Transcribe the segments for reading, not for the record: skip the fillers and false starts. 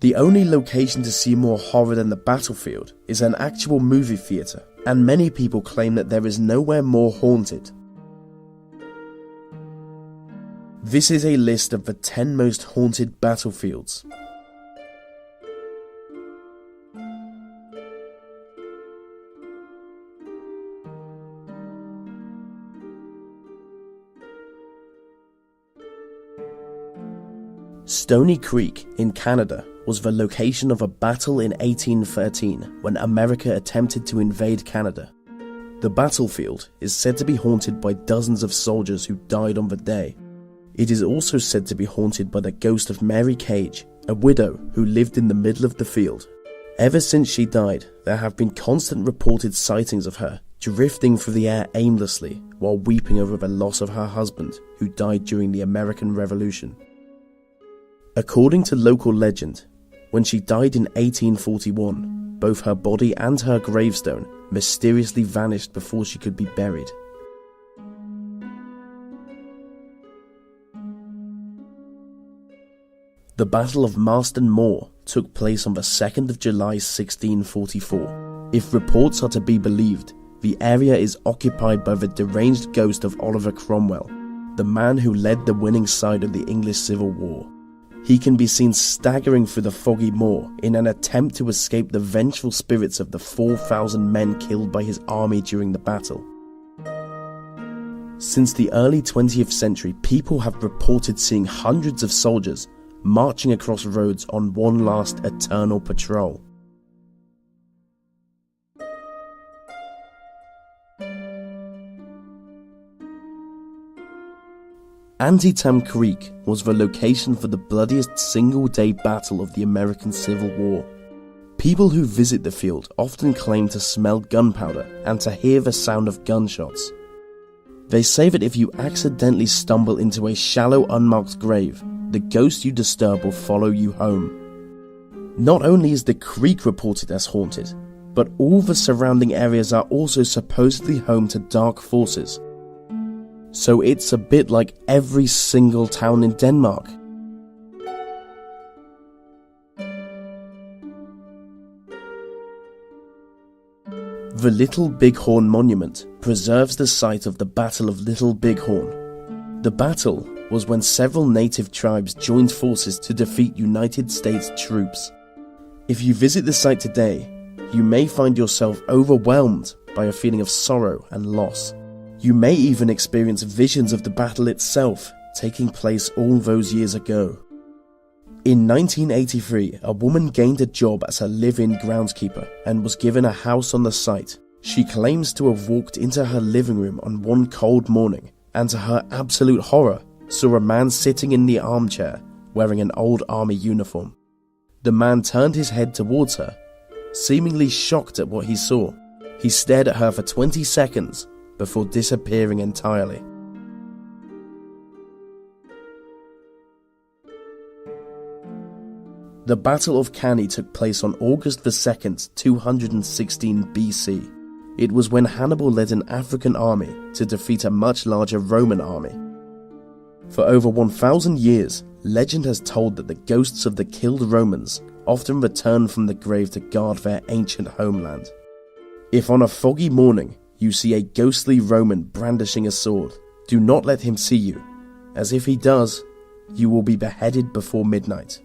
The only location to see more horror than the battlefield is an actual movie theatre, and many people claim that there is nowhere more haunted. This is a list of the 10 most haunted battlefields. Stony Creek in Canada was the location of a battle in 1813 when America attempted to invade Canada. The battlefield is said to be haunted by dozens of soldiers who died on the day. It is also said to be haunted by the ghost of Mary Cage, a widow who lived in the middle of the field. Ever since she died, there have been constant reported sightings of her drifting through the air aimlessly while weeping over the loss of her husband, who died during the American Revolution. According to local legend, when she died in 1841, both her body and her gravestone mysteriously vanished before she could be buried. The Battle of Marston Moor took place on the 2nd of July 1644. If reports are to be believed, the area is occupied by the deranged ghost of Oliver Cromwell, the man who led the winning side of the English Civil War. He can be seen staggering through the foggy moor in an attempt to escape the vengeful spirits of the 4,000 men killed by his army during the battle. Since the early 20th century, people have reported seeing hundreds of soldiers marching across roads on one last eternal patrol. Antietam Creek was the location for the bloodiest single-day battle of the American Civil War. People who visit the field often claim to smell gunpowder and to hear the sound of gunshots. They say that if you accidentally stumble into a shallow, unmarked grave, the ghost you disturb will follow you home. Not only is the creek reported as haunted, but all the surrounding areas are also supposedly home to dark forces. So it's a bit like every single town in Denmark. The Little Bighorn Monument preserves the site of the Battle of Little Bighorn. The battle was when several native tribes joined forces to defeat United States troops. If you visit the site today, you may find yourself overwhelmed by a feeling of sorrow and loss. You may even experience visions of the battle itself taking place all those years ago. In 1983, a woman gained a job as a live-in groundskeeper and was given a house on the site. She claims to have walked into her living room on one cold morning and, to her absolute horror, saw a man sitting in the armchair wearing an old army uniform. The man turned his head towards her, seemingly shocked at what he saw. He stared at her for 20 seconds before disappearing entirely. The Battle of Cannae took place on August the 2nd, 216 BC. It was when Hannibal led an African army to defeat a much larger Roman army. For over 1,000 years, legend has told that the ghosts of the killed Romans often return from the grave to guard their ancient homeland. If on a foggy morning you see a ghostly Roman brandishing a sword, do not let him see you, as if he does, you will be beheaded before midnight.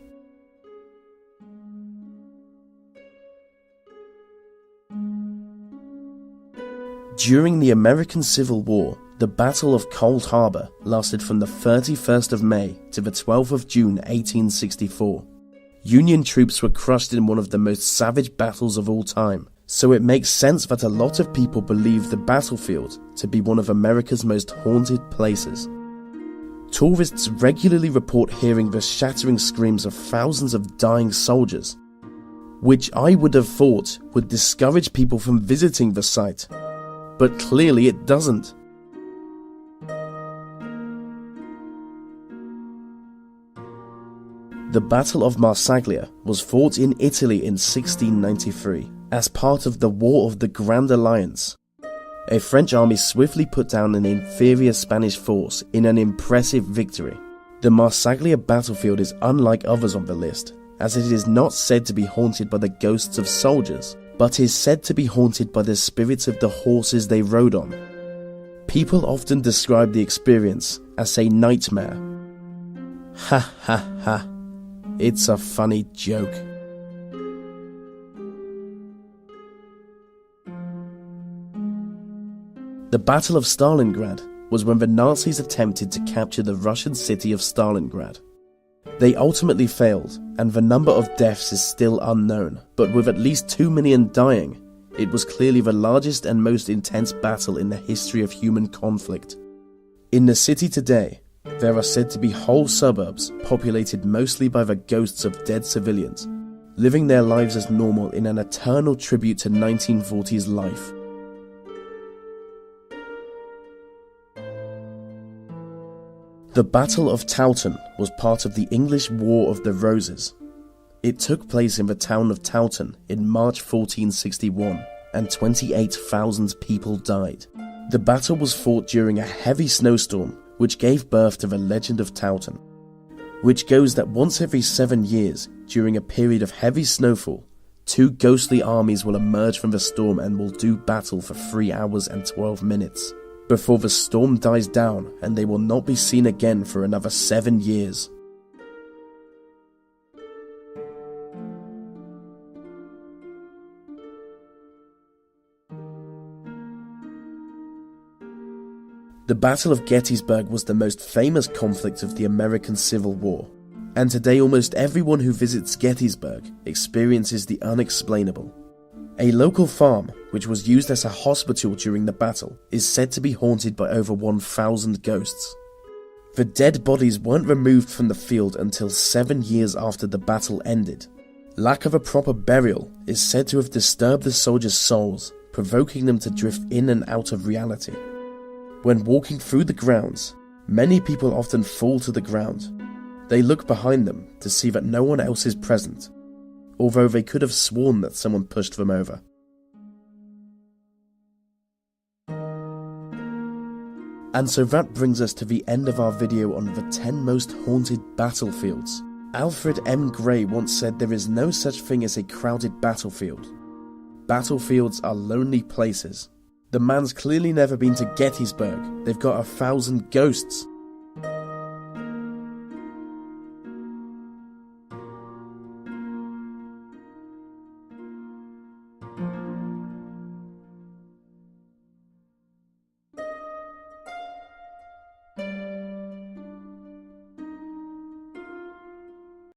During the American Civil War, the Battle of Cold Harbor lasted from the 31st of May to the 12th of June 1864. Union troops were crushed in one of the most savage battles of all time, so it makes sense that a lot of people believe the battlefield to be one of America's most haunted places. Tourists regularly report hearing the shattering screams of thousands of dying soldiers, which I would have thought would discourage people from visiting the site, but clearly it doesn't. The Battle of Marsaglia was fought in Italy in 1693 as part of the War of the Grand Alliance. A French army swiftly put down an inferior Spanish force in an impressive victory. The Marsaglia battlefield is unlike others on the list, as it is not said to be haunted by the ghosts of soldiers, but is said to be haunted by the spirits of the horses they rode on. People often describe the experience as a nightmare. Ha ha ha. It's a funny joke. The Battle of Stalingrad was when the Nazis attempted to capture the Russian city of Stalingrad. They ultimately failed, and the number of deaths is still unknown, but with at least 2 million dying, it was clearly the largest and most intense battle in the history of human conflict. In the city today, there are said to be whole suburbs populated mostly by the ghosts of dead civilians, living their lives as normal in an eternal tribute to 1940s life. The Battle of Towton was part of the English War of the Roses. It took place in the town of Towton in March 1461, and 28,000 people died. The battle was fought during a heavy snowstorm, which gave birth to the legend of Towton, which goes that once every 7 years, during a period of heavy snowfall, 2 ghostly armies will emerge from the storm and will do battle for 3 hours and 12 minutes. Before the storm dies down, and they will not be seen again for another 7 years. The Battle of Gettysburg was the most famous conflict of the American Civil War, and today almost everyone who visits Gettysburg experiences the unexplainable. A local farm, which was used as a hospital during the battle, is said to be haunted by over 1,000 ghosts. The dead bodies weren't removed from the field until 7 years after the battle ended. Lack of a proper burial is said to have disturbed the soldiers' souls, provoking them to drift in and out of reality. When walking through the grounds, many people often fall to the ground. They look behind them to see that no one else is present, although they could have sworn that someone pushed them over. And so that brings us to the end of our video on the 10 most haunted battlefields. Alfred M. Gray once said there is no such thing as a crowded battlefield. Battlefields are lonely places. The man's clearly never been to Gettysburg. They've got 1,000 ghosts.